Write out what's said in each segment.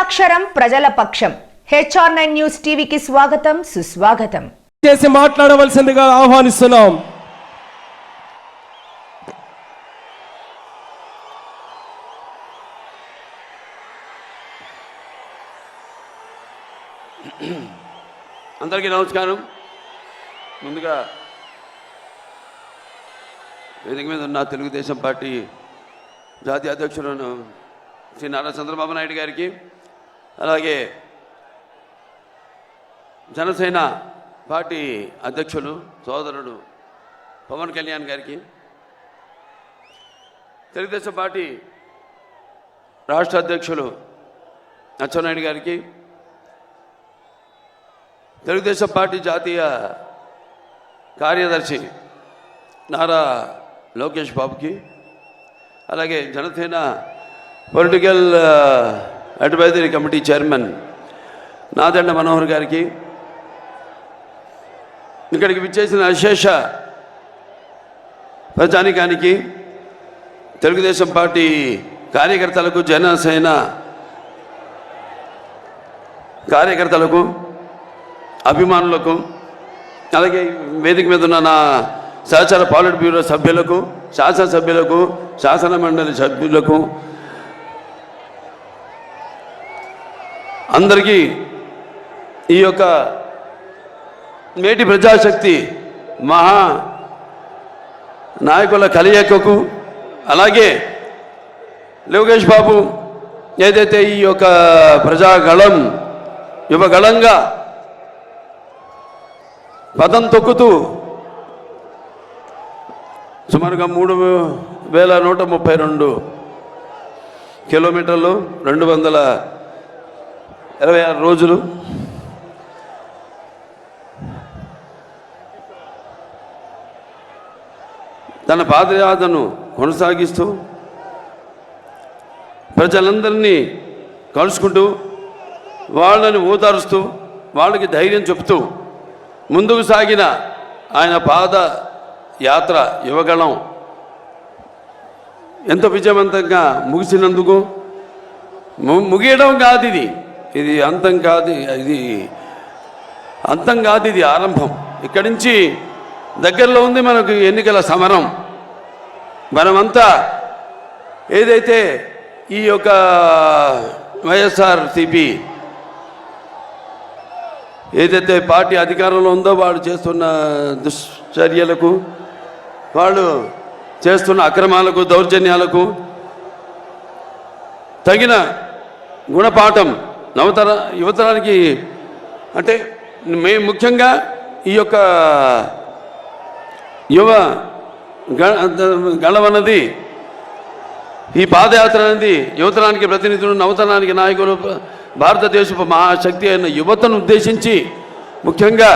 అక్షరం ప్రజల పక్షం. HR9 న్యూస్ టీవీకి స్వాగతం, సుస్వాగతం. చేసి మాట్లాడవలసిందిగా ఆహ్వానిస్తున్నాం. అందరికీ నమస్కారం. ముందుగా వేదిక మీద ఉన్న తెలుగుదేశం పార్టీ జాతీయ అధ్యక్షుడు శ్రీ నారా చంద్రబాబు నాయుడు గారికి, అలాగే జనసేన పార్టీ అధ్యక్షులు సోదరుడు పవన్ కళ్యాణ్ గారికి, తెలుగుదేశం పార్టీ రాష్ట్ర అధ్యక్షులు అచ్చెన్నాయుడు గారికి, తెలుగుదేశం పార్టీ జాతీయ కార్యదర్శి నారా లోకేష్ బాబుకి, అలాగే Janasena political advisory committee chairman Nadendla Manohar గారికి, ఇక్కడికి విచ్చేసిన అశేష ప్రజానికానికి, తెలుగుదేశం పార్టీ కార్యకర్తలకు, జనసేన కార్యకర్తలకు, అభిమానులకు, అలాగే వేదిక మీద ఉన్న నా సహచర పాలిట్ బ్యూరో సభ్యులకు, శాసనసభ్యులకు, శాసన మండలి సభ్యులకు అందరికీ ఈ యొక్క నేటి ప్రజాశక్తి మహా నాయకుల కలయికకు, అలాగే లోకేష్ బాబు ఏదైతే ఈ యొక్క ప్రజాగళం యువగళంగా పదం తొక్కుతూ సుమారుగా 3132 కిలోమీటర్లు, 226 రోజులు తన పాదయాత్రను కొనసాగిస్తూ ప్రజలందరినీ కలుసుకుంటూ, వాళ్ళని ఓదారుస్తూ, వాళ్ళకి ధైర్యం చెప్తూ ముందుకు సాగిన ఆయన పాదయాత్ర యువగళం ఎంతో విజయవంతంగా ముగిసినందుకు, ముగియడం కాదు ఇది అంతం కాదు, ఇది ఆరంభం. ఇక్కడి నుంచి దగ్గరలో ఉంది మనకు ఎన్నికల సమరం. మనమంతా ఏదైతే ఈ యొక్క వైఎస్ఆర్సీపీ ఏదైతే పార్టీ అధికారంలో ఉందో వాళ్ళు చేస్తున్న దుశ్చర్యలకు, వాళ్ళు చేస్తున్న అక్రమాలకు, దౌర్జన్యాలకు తగిన గుణపాఠం యువతరానికి, అంటే మేము ముఖ్యంగా ఈ యొక్క యువ గళమన్నది, ఈ పాదయాత్ర అనేది యువతరానికి ప్రతినిధులు, నవతరానికి నాయకులు, భారతదేశపు మహాశక్తి అయిన యువతను ఉద్దేశించి ముఖ్యంగా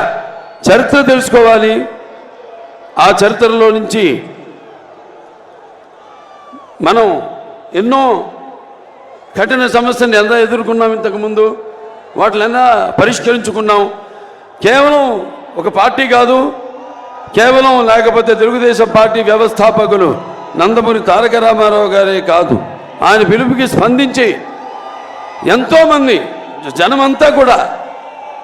చరిత్ర తెలుసుకోవాలి. ఆ చరిత్రలో నుంచి మనం ఎన్నో కఠిన సమస్యలను ఎలా ఎదుర్కొన్నాం, ఇంతకుముందు వాటిని ఎలా పరిష్కరించుకున్నాం. కేవలం ఒక పార్టీ కాదు, కేవలం లేకపోతే తెలుగుదేశం పార్టీ వ్యవస్థాపకులు నందమూరి తారక రామారావు గారే కాదు, ఆయన పిలుపుకి స్పందించి ఎంతోమంది జనమంతా కూడా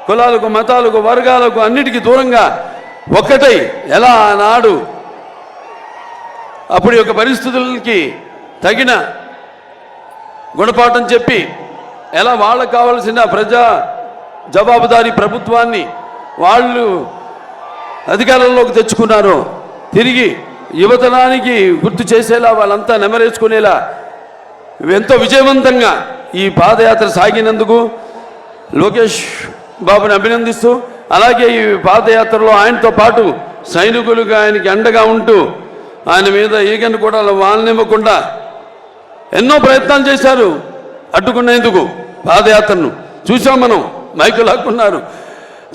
కులాలకు, మతాలకు, వర్గాలకు అన్నిటికీ దూరంగా ఒక్కటై ఎలా ఆనాడు అప్పుడు యొక్క పరిస్థితులకి తగిన గుణపాఠం చెప్పి ఎలా వాళ్ళకు కావాల్సిన ప్రజా జవాబుదారీ ప్రభుత్వాన్ని వాళ్ళు అధికారంలోకి తెచ్చుకున్నారో తిరిగి యువతరానికి గుర్తు చేసేలా, వాళ్ళంతా నెమరేసుకునేలా ఎంతో విజయవంతంగా ఈ పాదయాత్ర సాగినందుకు లోకేష్ బాబుని అభినందిస్తూ, అలాగే ఈ పాదయాత్రలో ఆయనతో పాటు సైనికులుగా ఆయనకి అండగా ఉంటూ ఆయన మీద ఈగను కూడా వాళ్ళనివ్వకుండా ఎన్నో ప్రయత్నాలు చేశారు అడ్డుకునేందుకు. పాదయాత్రను చూసాం మనం, మైకులు లాక్కున్నారు,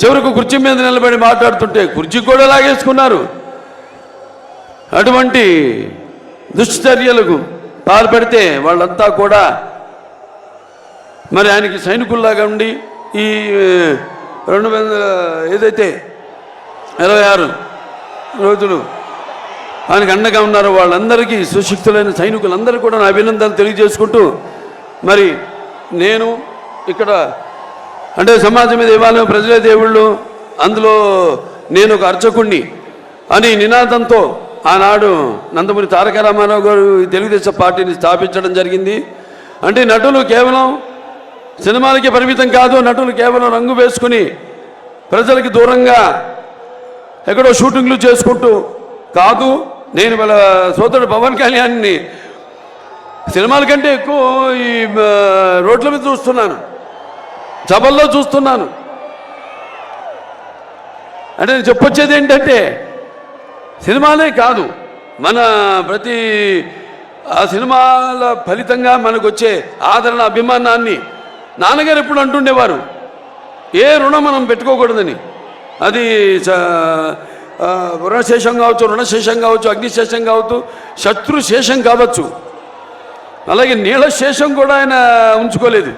చివరకు కుర్చీ మీద నిలబడి మాట్లాడుతుంటే కుర్చీ కూడా లాగేసుకున్నారు. అటువంటి దుశ్చర్యలకు పాల్పడితే వాళ్ళంతా కూడా మరి ఆయనకి సైనికుల్లాగా ఉండి ఈ 26 రోజులు ఆయనకు అండగా ఉన్నారో వాళ్ళందరికీ, సుశిక్షితులైన సైనికులందరూ కూడా నా అభినందనలు తెలియజేసుకుంటూ, మరి నేను ఇక్కడ అంటే సమాజమే దేవాలయం, ప్రజలే దేవుళ్ళు, అందులో నేను ఒక అర్చకుణ్ణి అని నినాదంతో ఆనాడు నందమూరి తారక రామారావు గారు తెలుగుదేశం పార్టీని స్థాపించడం జరిగింది. అంటే నటులు కేవలం సినిమాలకి పరిమితం కాదు, నటులు కేవలం రంగు వేసుకుని ప్రజలకి దూరంగా ఎక్కడో షూటింగ్లు చేసుకుంటూ కాదు. నేను వాళ్ళ సోదరుడు పవన్ కళ్యాణ్ని సినిమాల కంటే ఎక్కువ ఈ రోడ్ల మీద చూస్తున్నాను, సభల్లో చూస్తున్నాను. అంటే నేను చెప్పొచ్చేది ఏంటంటే సినిమాలే కాదు, మన ప్రతి ఆ సినిమాల ఫలితంగా మనకు వచ్చే ఆదరణ, అభిమానాన్ని నాన్నగారు ఎప్పుడు అంటుండేవారు, ఏ రుణం మనం పెట్టుకోకూడదని. అది రుణశేషం కావచ్చు, రుణశేషం కావచ్చు, అగ్నిశేషం కావచ్చు, శత్రుశేషం కావచ్చు. అలాగే నీళ్ళ శేషం కూడా ఆయన ఉంచుకోలేదు.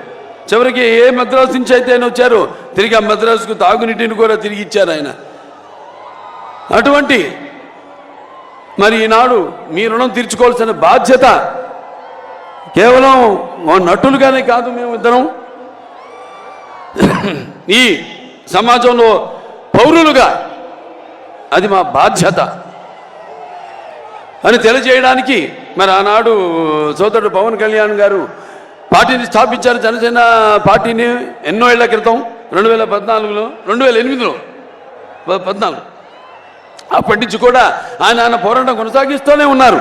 చివరికి ఏ మద్రాసు నుంచి అయితే ఆయన వచ్చారో తిరిగి ఆ మద్రాసుకు తాగునీటిని కూడా తిరిగి ఇచ్చారు ఆయన. అటువంటి మరి ఈనాడు మీ రుణం తీర్చుకోవాల్సిన బాధ్యత కేవలం నటులుగానే కాదు, మేము ఇద్దరం ఈ సమాజంలో పౌరులుగా అది మా బాధ్యత అని తెలియజేయడానికి మరి ఆనాడు సోదరుడు పవన్ కళ్యాణ్ గారు పార్టీని స్థాపించారు. జనసేన పార్టీని ఎన్నో ఏళ్ల క్రితం 2014లో 2008లో 14 అప్పటి నుంచి కూడా ఆయన పోరాటం కొనసాగిస్తూనే ఉన్నారు.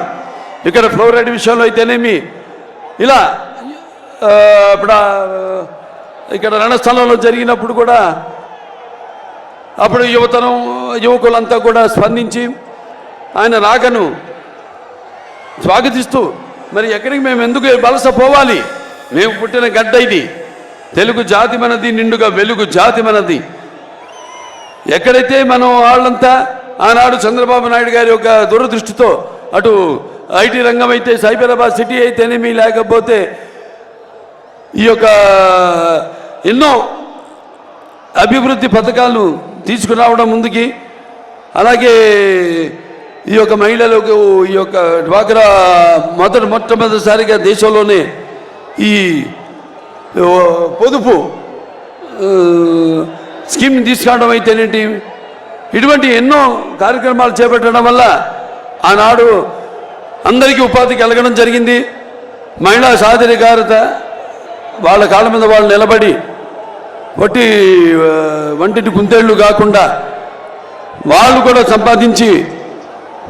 ఇక్కడ ఫ్లోరైడ్ విషయంలో అయితేనేమి, ఇలా ఇప్పుడు ఇక్కడ రణస్థలంలో జరిగినప్పుడు కూడా అప్పుడు యువకులంతా కూడా స్పందించి ఆయన రాకను స్వాగతిస్తూ మరి ఎక్కడికి మేము ఎందుకు వలస పోవాలి, మేము పుట్టిన గడ్డ ఇది, తెలుగు జాతి మనది, నిండుగా వెలుగు జాతి మనది. ఎక్కడైతే మనం వాళ్ళంతా ఆనాడు చంద్రబాబు నాయుడు గారి యొక్క దూరదృష్టితో అటు ఐటీ రంగం అయితే, సైబరాబాద్ సిటీ అయితేనేమి, లేకపోతే ఈ యొక్క ఎన్నో అభివృద్ధి పథకాలు తీసుకురావడం ముందుకి, అలాగే ఈ యొక్క మహిళలకు ఈ యొక్క డ్వాక్రా మొట్టమొదటిసారిగా దేశంలోనే ఈ పొదుపు స్కీమ్ తీసుకురావడం అయితేనేంటి, ఇటువంటి ఎన్నో కార్యక్రమాలు చేపట్టడం వల్ల ఆనాడు అందరికీ ఉపాధి కలగడం జరిగింది. మహిళా సాధికారత, వాళ్ళ కాళ్ళ మీద వాళ్ళు నిలబడి వంటిని కుందేళ్ళు కాకుండా వాళ్ళు కూడా సంపాదించి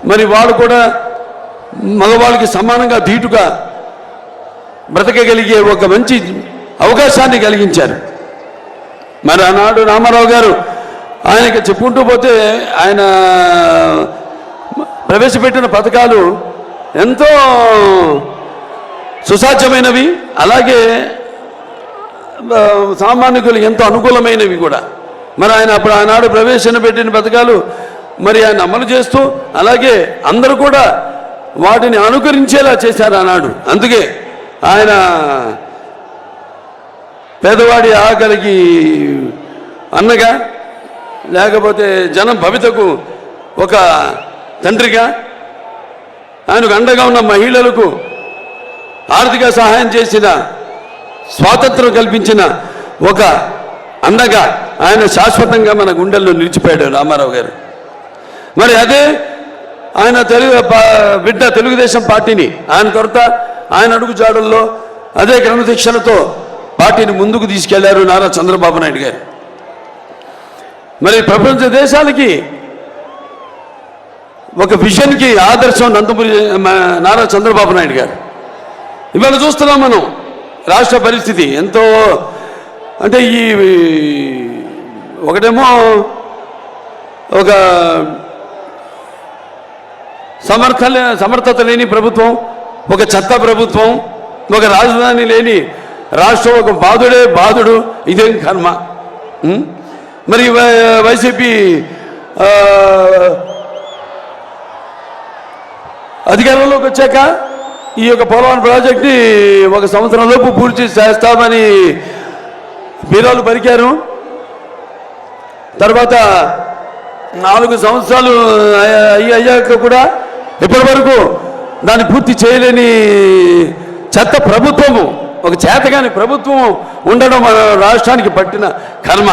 మరి వాళ్ళు కూడా మగవాళ్ళకి సమానంగా ధీటుగా బ్రతకగలిగే ఒక మంచి అవకాశాన్ని కలిగించారు. మరి ఆనాడు రామారావు గారు ఆయనకి చెప్పుకుంటూ పోతే ఆయన ప్రవేశపెట్టిన పథకాలు ఎంతో సుసాధ్యమైనవి, అలాగే సామాన్యులు ఎంతో అనుకూలమైనవి కూడా. మరి ఆయన అప్పుడు ఆనాడు ప్రవేశపెట్టిన పథకాలు మరి ఆయన అమలు చేస్తూ, అలాగే అందరూ కూడా వాటిని అనుకరించేలా చేశారు ఆనాడు. అందుకే ఆయన పేదవాడి ఆకలికి అన్నగా, లేకపోతే జనం భవితకు ఒక తండ్రిగా, ఆయనకు అండగా ఉన్న మహిళలకు ఆర్థిక సహాయం చేసిన, స్వాతంత్రం కల్పించిన ఒక అన్నగా ఆయన శాశ్వతంగా మన గుండెల్లో నిలిచిపోయాడు రామారావు గారు. మరి అదే ఆయన బిడ్డ తెలుగుదేశం పార్టీని ఆయన కొరత, ఆయన అడుగు జాడల్లో అదే క్రమశిక్షణతో పార్టీని ముందుకు తీసుకెళ్లారు నారా చంద్రబాబు నాయుడు గారు. మరి ప్రపంచ దేశాలకి ఒక విజన్కి ఆదర్శం నందమూరి నారా చంద్రబాబు నాయుడు గారు. ఇవాళ చూస్తున్నాం మనం రాష్ట్ర పరిస్థితి ఎంతో, అంటే ఈ ఒకటేమో ఒక సమర్థత లేని ప్రభుత్వం, ఒక చెత్త ప్రభుత్వం, ఒక రాజధాని లేని రాష్ట్రం, ఒక బాధుడు, ఇదేం కర్మ. మరి వైసీపీ అధికారంలోకి వచ్చాక ఈ యొక్క పోలవరం ప్రాజెక్ట్ని 1 సంవత్సరంలోపు పూర్తి చేస్తామని బీరాలు పలికారు. తర్వాత 4 సంవత్సరాలు అయ్యాక కూడా ఇప్పటి వరకు దాన్ని పూర్తి చేయలేని చెత్త ప్రభుత్వము ఒక చేతగాని ప్రభుత్వం ఉండడం మన రాష్ట్రానికి పట్టిన కర్మ.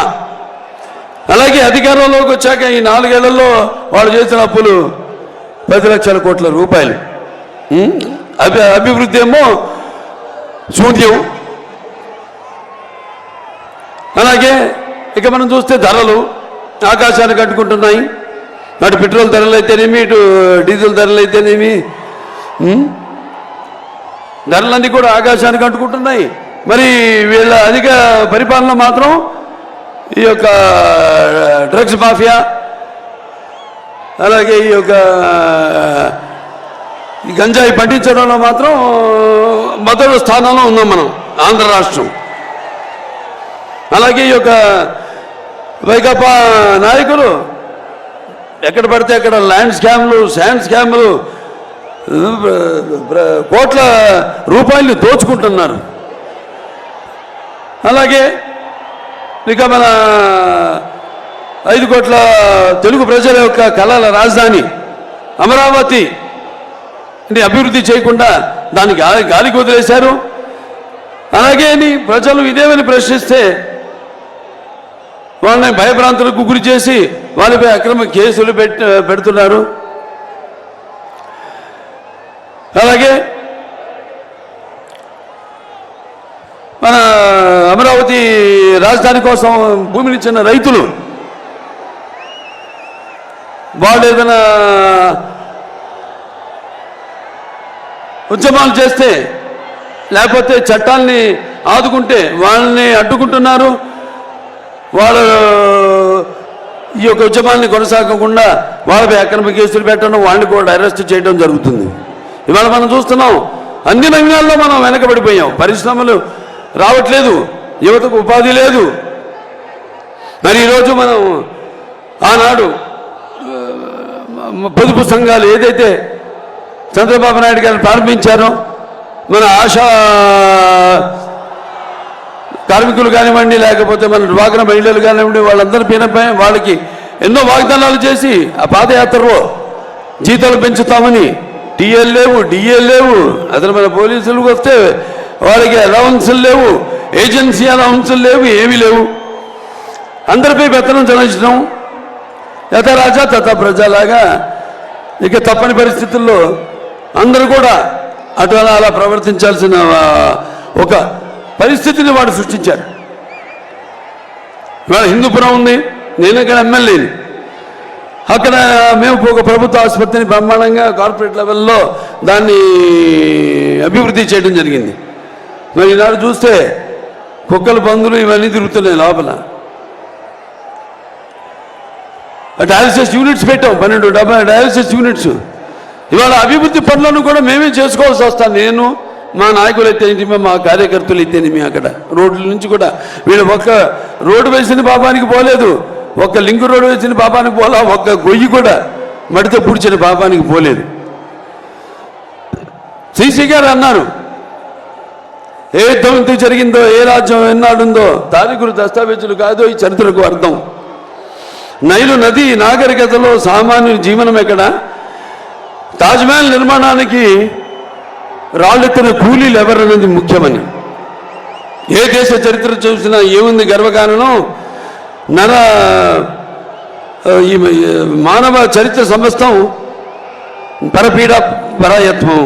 అలాగే అధికారంలోకి వచ్చాక ఈ 4 ఏళ్లలో వాళ్ళు చేసిన అప్పులు 10 లక్షల కోట్ల రూపాయలు. అభివృద్ధి ఏమో శూన్యం. అలాగే ఇక మనం చూస్తే ధరలు ఆకాశానికి అంటుకుంటున్నాయి. అటు పెట్రోల్ ధరలు అయితేనేమి, ఇటు డీజిల్ ధరలు అయితేనేమి, ధరలన్నీ కూడా ఆకాశానికి అంటుకుంటున్నాయి. మరి వీళ్ళ అధిక పరిపాలన మాత్రం ఈ యొక్క డ్రగ్స్ మాఫియా, అలాగే ఈ యొక్క గంజాయి పండించడంలో మాత్రం మొదటి స్థానంలో ఉన్నాం మనం, ఆంధ్ర రాష్ట్రం. అలాగే ఈ యొక్క వైకాపా నాయకులు ఎక్కడ పడితే అక్కడ ల్యాండ్ స్కామ్లు, శాండ్ స్కామ్లు, కోట్ల రూపాయలు దోచుకుంటున్నారు. అలాగే ఇక మన 5 కోట్ల తెలుగు ప్రజల యొక్క కళల రాజధాని అమరావతి అభివృద్ధి చేయకుండా దాన్ని గాలికి వదిలేశారు. అలాగే ప్రజలు ఇదేమని ప్రశ్నిస్తే వాళ్ళని భయభ్రాంతులకు గురి చేసి వాళ్ళపై అక్రమ కేసులు పెడుతున్నారు. అలాగే మన అమరావతి రాజధాని కోసం భూమిని ఇచ్చిన రైతులు వాళ్ళు ఏదైనా ఉద్యమాలు చేస్తే లేకపోతే చట్టాల్ని ఆదుకుంటే వాళ్ళని అడ్డుకుంటున్నారు. వాళ్ళు ఈ యొక్క ఉద్యమాన్ని కొనసాగకుండా వాళ్ళపై అక్రమ కేసులు పెట్టడం, వాళ్ళని కూడా అరెస్ట్ చేయడం జరుగుతుంది. ఇవాళ మనం చూస్తున్నాం అన్ని రంగాల్లో మనం వెనకబడిపోయాం. పరిశ్రమలు రావట్లేదు, యువతకు ఉపాధి లేదు. మరి ఈరోజు మనం ఆనాడు పొదుపు సంఘాలు ఏదైతే చంద్రబాబు నాయుడు గారు ప్రారంభించారో, మన ఆశా కార్మికులు కానివ్వండి, లేకపోతే మన డ్వాక్రా మహిళలు కానివ్వండి, వాళ్ళందరి పైన వాళ్ళకి ఎన్నో వాగ్దానాలు చేసి ఆ పాదయాత్రలో జీతాలు పెంచుతామని, టీఎల్ లేవు, డిఏ లేవు, అసలు మన పోలీసులకు వస్తే వాళ్ళకి అలవన్సులు లేవు, ఏజెన్సీ అలవన్సులు లేవు, ఏమీ లేవు. అందరిపై పెత్తనం చెల్లించడం, యథరాజా తథా ప్రజలాగా ఇక తప్పని పరిస్థితుల్లో అందరూ కూడా అటు అలా ప్రవర్తించాల్సిన ఒక పరిస్థితిని వాడు సృష్టించారు. ఇవాళ హిందూపురం ఉంది, నేను ఇక్కడ ఎమ్మెల్యేని. అక్కడ మేము ఒక ప్రభుత్వ ఆసుపత్రిని బ్రహ్మాండంగా కార్పొరేట్ లెవెల్లో దాన్ని అభివృద్ధి చేయడం జరిగింది. మరి ఈనాడు చూస్తే కుక్కలు, పందులు ఇవన్నీ తిరుగుతున్నాయి లోపల. డయాలసిస్ యూనిట్స్ పెట్టాం, 12 డయాలసిస్ యూనిట్స్. ఇవాళ అభివృద్ధి పనులను కూడా మేమే చేసుకోవాల్సి వస్తాను. నేను, మా నాయకులు అయితేనేమి, మా కార్యకర్తలు అయితేనేమి. అక్కడ రోడ్ల నుంచి కూడా వీళ్ళు ఒక్క రోడ్డు వేసిన పాపానికి పోలేదు, ఒక్క లింక్ రోడ్డు వేసిన పాపానికి పోలా, ఒక్క గొయ్యి కూడా మడితో పుడిచిన పాపానికి పోలేదు. శ్రీశ్రీ గారు అన్నారు, ఏ యుద్ధం ఎందుకు జరిగిందో, ఏ రాజ్యం ఎన్నాడుందో తారీఖులు దస్తావేజులు కాదో ఈ చరిత్రకు అర్థం. నైలు నది నాగరికతలో సామాన్యుల జీవనం ఎక్కడ, తాజ్మహల్ నిర్మాణానికి రాళ్ళెత్తిన కూలీలు ఎవరన్నది ముఖ్యమని. ఏ దేశ చరిత్ర చూసినా ఏముంది గర్వకారణం, ఈ మానవ చరిత్ర సమస్తం పరపీడ పరాయత్వం.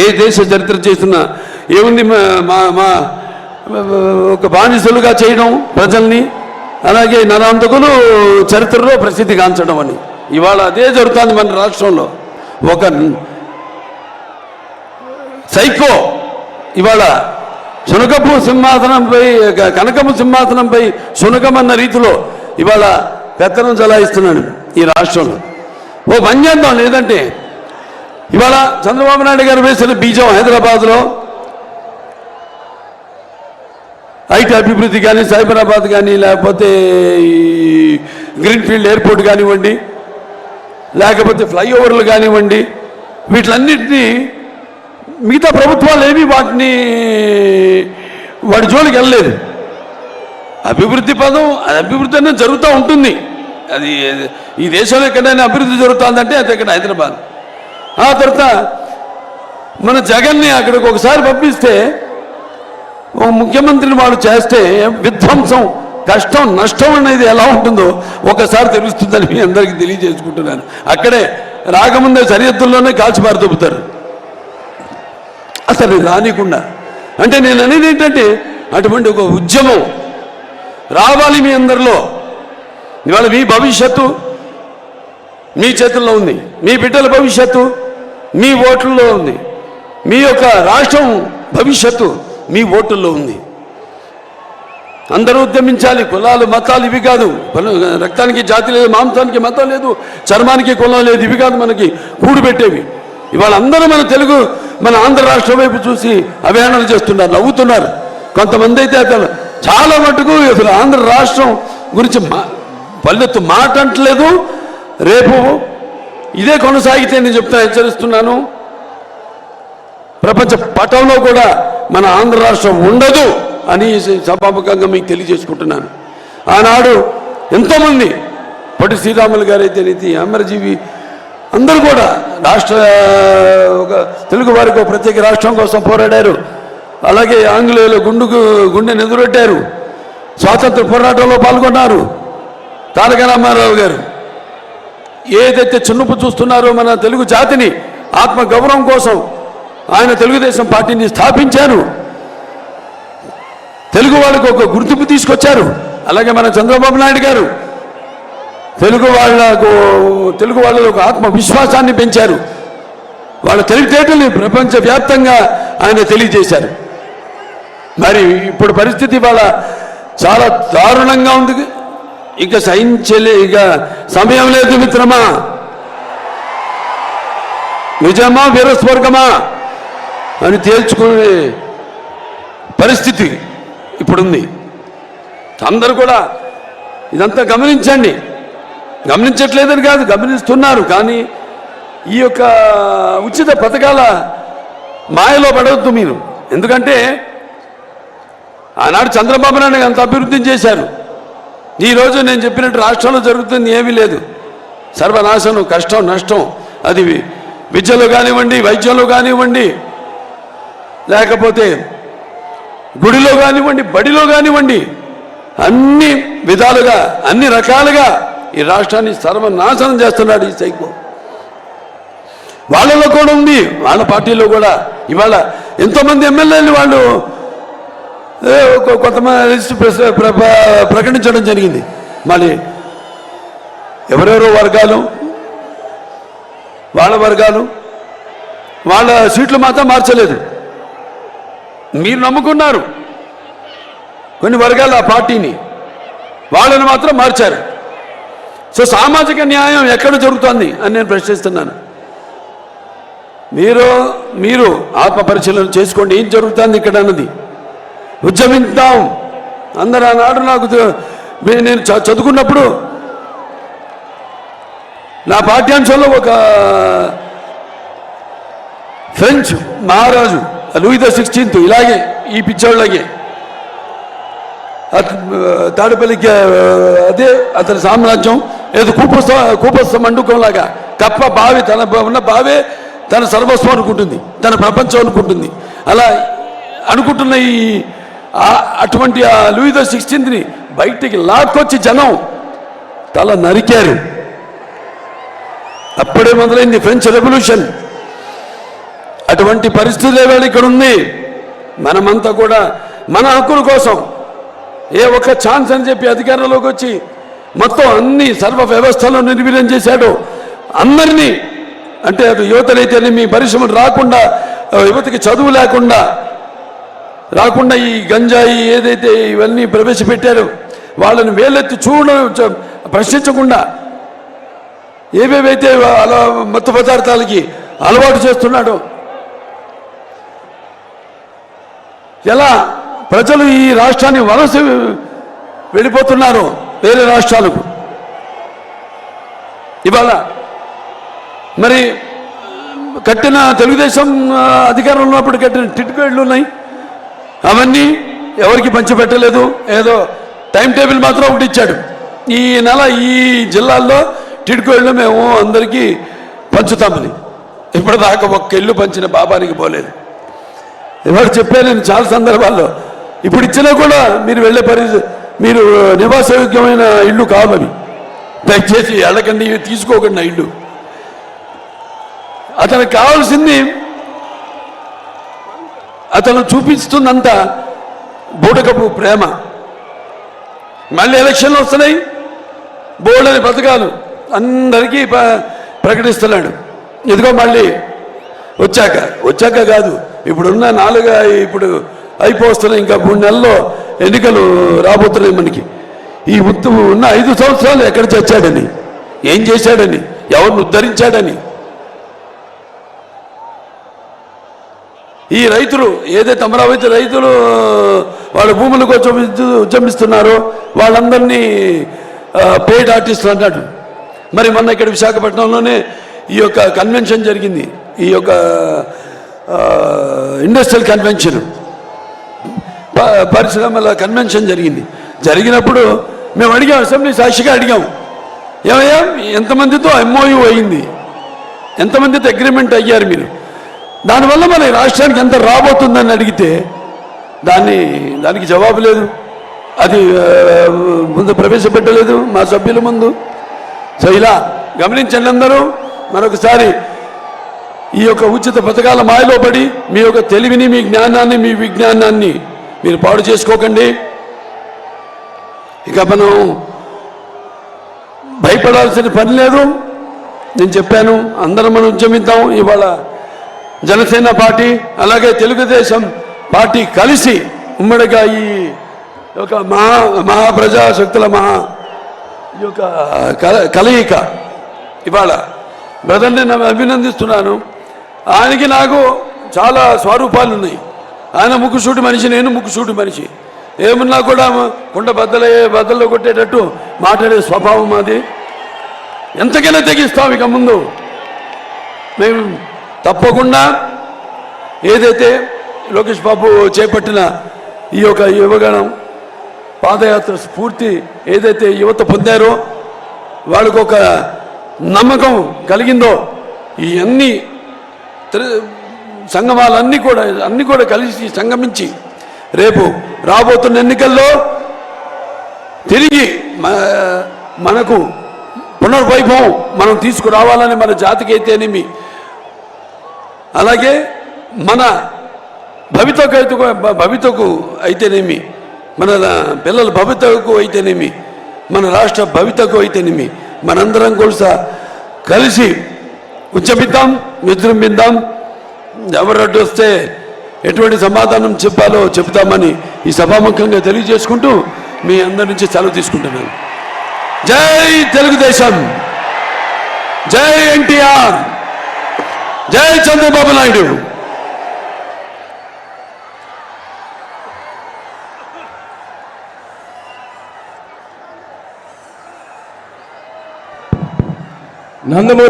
ఏ దేశ చరిత్ర చేసినా ఏముంది, మా ఒక బానిసలుగా చేయడం ప్రజల్ని, అలాగే నరాంతకులు చరిత్రలో ప్రసిద్ధి గాంచడం అని. ఇవాళ అదే జరుగుతుంది మన రాష్ట్రంలో. ఒక సైకో ఇవాళ శునకపు సింహాసనంపై, కనకపు సింహాసనంపై శునకమన్న రీతిలో ఇవాళ పెత్తనం చలాయిస్తున్నాడు ఈ రాష్ట్రంలో. ఓ పని చేద్దాం, లేదంటే ఇవాళ చంద్రబాబు నాయుడు గారు వేసిన బీజం హైదరాబాద్లో ఐటీ అభివృద్ధి కానీ, సైబరాబాద్ కానీ, లేకపోతే ఈ గ్రీన్ఫీల్డ్ ఎయిర్పోర్ట్ కానివ్వండి, లేకపోతే ఫ్లైఓవర్లు కానివ్వండి, వీటిలన్నింటినీ మిగతా ప్రభుత్వాలు ఏమీ వాటి జోలికి వెళ్ళలేదు. అభివృద్ధి పదం, అభివృద్ధి అనేది జరుగుతూ ఉంటుంది. అది ఈ దేశంలో ఎక్కడైనా అభివృద్ధి జరుగుతుందంటే అది ఇక్కడ హైదరాబాద్. ఆ తర్వాత మన జగన్ని అక్కడికి ఒకసారి పంపిస్తే ఓ ముఖ్యమంత్రిని వాడు చేస్తే విధ్వంసం, కష్టం, నష్టం అనేది ఎలా ఉంటుందో ఒకసారి తెలుస్తుందని మీ అందరికీ తెలియజేసుకుంటున్నాను. అక్కడే రాకముందే సరిహద్దుల్లోనే కాల్చిపారదొబ్బుతారు అసలు రానికుండా. అంటే నేను అనేది ఏంటంటే అటువంటి ఒక ఉద్యమం రావాలి మీ అందరిలో. ఇవాళ మీ భవిష్యత్తు మీ చేతుల్లో ఉంది, మీ బిడ్డల భవిష్యత్తు మీ ఓట్లలో ఉంది, మీ యొక్క రాష్ట్రం భవిష్యత్తు మీ ఓటుల్లో ఉంది. అందరూ ఉద్యమించాలి. కులాలు మతాలు ఇవి కాదు. రక్తానికి జాతి లేదు, మాంసానికి మతం లేదు, చర్మానికి కులం లేదు, ఇవి కాదు మనకి కూడుపెట్టేవి. ఇవాళ అందరూ మన ఆంధ్ర రాష్ట్రం వైపు చూసి అభియానాలు చేస్తున్నారు, నవ్వుతున్నారు. కొంతమంది అయితే అసలు చాలా మటుకు అసలు ఆంధ్ర రాష్ట్రం గురించి పల్లెత్తు మాట అంటలేదు. రేపు ఇదే కొనసాగితే నేను హెచ్చరిస్తున్నాను, ప్రపంచ పటంలో కూడా మన ఆంధ్ర రాష్ట్రం ఉండదు అని సభాముఖంగా మీకు తెలియజేసుకుంటున్నాను. ఆనాడు ఎంతోమంది పొట్టి శ్రీరాములు గారు అయితే నీతి అమరజీవి అందరూ కూడా ఒక తెలుగు వారికి ఒక ప్రత్యేక రాష్ట్రం కోసం పోరాడారు. అలాగే ఆంగ్లేయులు గుండెను ఎదురొట్టారు, స్వాతంత్ర పోరాటంలో పాల్గొన్నారు. తారక రామారావు గారు ఏదైతే చిన్నపు చూస్తున్నారో మన తెలుగు జాతిని ఆత్మగౌరవం కోసం ఆయన తెలుగుదేశం పార్టీని స్థాపించారు, తెలుగు వాళ్ళకు ఒక గుర్తింపు తీసుకొచ్చారు. అలాగే మన చంద్రబాబు నాయుడు గారు తెలుగు వాళ్ళలో ఒక ఆత్మవిశ్వాసాన్ని పెంచారు. వాళ్ళ తెలివితేటల్ని ప్రపంచవ్యాప్తంగా ఆయన తెలియజేశారు. మరి ఇప్పుడు పరిస్థితి వాళ్ళ చాలా దారుణంగా ఉంది. ఇక ఇక సమయం లేదు మిత్రమా. నిజమా వీరస్వర్గమా అని తేల్చుకునే పరిస్థితి ఇప్పుడుంది. అందరూ కూడా ఇదంతా గమనించండి. గమనించట్లేదని కాదు, గమనిస్తున్నారు. కానీ ఈ యొక్క ఉచిత పథకాల మాయలో పడవద్దు మీరు. ఎందుకంటే ఆనాడు చంద్రబాబు నాయుడు అంత అభివృద్ధి చేశారు. ఈరోజు నేను చెప్పినట్టు రాష్ట్రంలో జరుగుతుంది ఏమీ లేదు. సర్వనాశనం, కష్టం, నష్టం. అది విద్యలో కానివ్వండి, వైద్యంలో కానివ్వండి, లేకపోతే గుడిలో కానివ్వండి, బడిలో కానివ్వండి, అన్ని విధాలుగా అన్ని రకాలుగా ఈ రాష్ట్రాన్ని సర్వనాశనం చేస్తున్నాడు ఈ సైకో. వాళ్ళలో కూడా ఉంది, వాళ్ళ పార్టీలో కూడా. ఇవాళ ఎంతోమంది ఎమ్మెల్యేలు వాళ్ళు కొంతమంది లిస్టు ప్రకటించడం జరిగింది. మళ్ళీ ఎవరెవరో వర్గాలు వాళ్ళ సీట్లు మాత్రం మార్చలేదు. మీరు నమ్ముకున్నారు కొన్ని వర్గాలు ఆ పార్టీని, వాళ్ళని మాత్రం మార్చారు. సో సామాజిక న్యాయం ఎక్కడ జరుగుతుంది అని నేను ప్రశ్నిస్తున్నాను. మీరు ఆత్మపరిశీలన చేసుకోండి, ఏం జరుగుతుంది ఇక్కడ అన్నది. ఉద్యమిద్దాం అందరూ. ఆనాడు నేను చదువుకున్నప్పుడు నా పాఠ్యాంశంలో ఒక ఫ్రెంచ్ మహారాజు లూయి ద 16 ఇలాగే ఈ పిచ్చోళ్ళగే తాడపల్లికి అదే అతని సామ్రాజ్యం ఏదో కూపస్థ మండుకంలాగా కప్ప బావి తన ఉన్న బావే తన సర్వస్వం అనుకుంటుంది, తన ప్రపంచం అనుకుంటుంది. అలా అనుకుంటున్న అటువంటి ఆ లూయి ద 16ని బయటికి లాక్కొచ్చి జనం తల నరికారు. అప్పుడే మొదలైంది ఫ్రెంచ్ రెవల్యూషన్. అటువంటి పరిస్థితి వేళ ఇక్కడ ఉంది. మనమంతా కూడా మన హక్కుల కోసం ఏ ఒక్క ఛాన్స్ అని చెప్పి అధికారంలోకి వచ్చి మొత్తం అన్ని సర్వ వ్యవస్థలను నిర్వీర్యం చేశాడు. అందరినీ అంటే అటు యువతలైతే మీ పరిశ్రమలు రాకుండా, యువతకి చదువు రాకుండా ఈ గంజాయి ఏదైతే ఇవన్నీ ప్రవేశపెట్టారో వాళ్ళని వేలెత్తి ప్రశ్నించకుండా ఏవేవైతే అలా మత్తు పదార్థాలకి అలవాటు చేస్తున్నాడో, ఎలా ప్రజలు ఈ రాష్ట్రాన్ని వలస వెళ్ళిపోతున్నారు వేరే రాష్ట్రాలకు. ఇవాళ మరి కట్టిన తెలుగుదేశం అధికారంలో ఉన్నప్పుడు కట్టిన టిట్కోయిడ్లు ఉన్నాయి, అవన్నీ ఎవరికి పంచిపెట్టలేదు. ఏదో టైం టేబుల్ మాత్రం ఒకటి ఇచ్చాడు. ఈ నెల ఈ జిల్లాల్లో టిట్కోయిడ్లు మేము అందరికీ పంచుతామని. ఇప్పటిదాకా ఒక్క ఇల్లు పంచిన పాపానికి పోలేదు. ఎవరు చెప్పాను నేను చాలా సందర్భాల్లో. ఇప్పుడు ఇచ్చినా కూడా మీరు వెళ్ళే మీరు నివాసయోగ్యమైన ఇల్లు కావాలి. దయచేసి వెళ్ళకండి, తీసుకోకండి ఆ ఇల్లు. అతనికి కావాల్సింది అతను చూపిస్తున్నంత బూటకపు ప్రేమ. మళ్ళీ ఎలక్షన్లు వస్తున్నాయి, బోర్డని పథకాలు అందరికీ ప్రకటిస్తున్నాడు. ఇదిగో మళ్ళీ వచ్చాక కాదు, ఇప్పుడున్న ఇప్పుడు అయిపోతున్నాయి, ఇంకా 3 నెలల్లో ఎన్నికలు రాబోతున్నాయి మనకి. ఈ మొత్తం ఉన్న 5 సంవత్సరాలు ఎక్కడ చచ్చాడని, ఏం చేశాడని, ఎవరిని ఉద్ధరించాడని, ఈ రైతులు ఏదైతే అమరావతి రైతులు వాళ్ళ భూముల కోసం ఉద్యమిస్తున్నారో వాళ్ళందరినీ పెయిడ్ ఆర్టిస్టులు అన్నాడు. మరి మొన్న ఇక్కడ విశాఖపట్నంలోనే ఈ యొక్క కన్వెన్షన్ జరిగింది, ఈ యొక్క ఇండస్ట్రియల్ కన్వెన్షన్, పరిశ్రమల కన్వెన్షన్ జరిగినప్పుడు మేము అడిగాం, అసెంబ్లీ సాక్షిగా అడిగాం, ఏమయ్యా ఎంతమందితో ఎంఓయూ అయింది, ఎంతమందితో అగ్రిమెంట్ అయ్యారు మీరు, దానివల్ల మన రాష్ట్రానికి ఎంత రాబోతుందని అడిగితే దానికి జవాబు లేదు. అది ముందు ప్రవేశపెట్టలేదు మా సభ్యుల ముందు. సో ఇలా గమనించండి అందరూ. మరొకసారి ఈ యొక్క ఉచిత పథకాల మాయలో పడి మీ యొక్క తెలివిని, మీ జ్ఞానాన్ని, మీ విజ్ఞానాన్ని మీరు పాడు చేసుకోకండి. ఇక మనం భయపడాల్సిన పని లేదు. నేను చెప్పాను, అందరం మనం ఉద్యమిద్దాం. ఇవాళ జనసేన పార్టీ అలాగే తెలుగుదేశం పార్టీ కలిసి ఉమ్మడిగా ఈ యొక్క మహాప్రజాశక్తుల ఈ యొక్క కలయిక ఇవాళ బ్రదర్ని నేను అభినందిస్తున్నాను. ఆయనకి నాకు చాలా స్వరూపాలు ఉన్నాయి. ఆయన ముక్కుసూటి మనిషి, నేను ముక్కుసూటి మనిషి. ఏమున్నా కూడా కుండ బద్దల్లో కొట్టేటట్టు మాట్లాడే స్వభావం మాది. ఎంతకైనా తెగిస్తాం. ఇక ముందు మేము తప్పకుండా ఏదైతే లోకేష్ బాబు చేపట్టిన ఈ యొక్క యువగణం పాదయాత్ర స్ఫూర్తి ఏదైతే యువత పొందారో, వాళ్ళకు ఒక నమ్మకం కలిగిందో, ఈ అన్ని సంగమాలన్నీ కూడా కలిసి సంగమించి రేపు రాబోతున్న ఎన్నికల్లో తిరిగి మనకు పునర్వైభవం మనం తీసుకురావాలని, మన జాతికి అయితేనేమి, అలాగే మన భవితకు అయితేనేమి, మన పిల్లల భవితకు అయితేనేమి, మన రాష్ట్ర భవితకు అయితేనేమి, మనందరం కూడా కలిసి ఉద్యమిద్దాం, విజృంభిద్దాం. ఎవరడ్డు వస్తే ఎటువంటి సమాధానం చెప్పాలో చెప్తామని ఈ సభాముఖంగా తెలియజేసుకుంటూ మీ అందరి నుంచి సెలవు తీసుకుంటున్నాను. జై తెలుగుదేశం, జై ఎన్టీఆర్, జై చంద్రబాబు నాయుడు. నందమూరి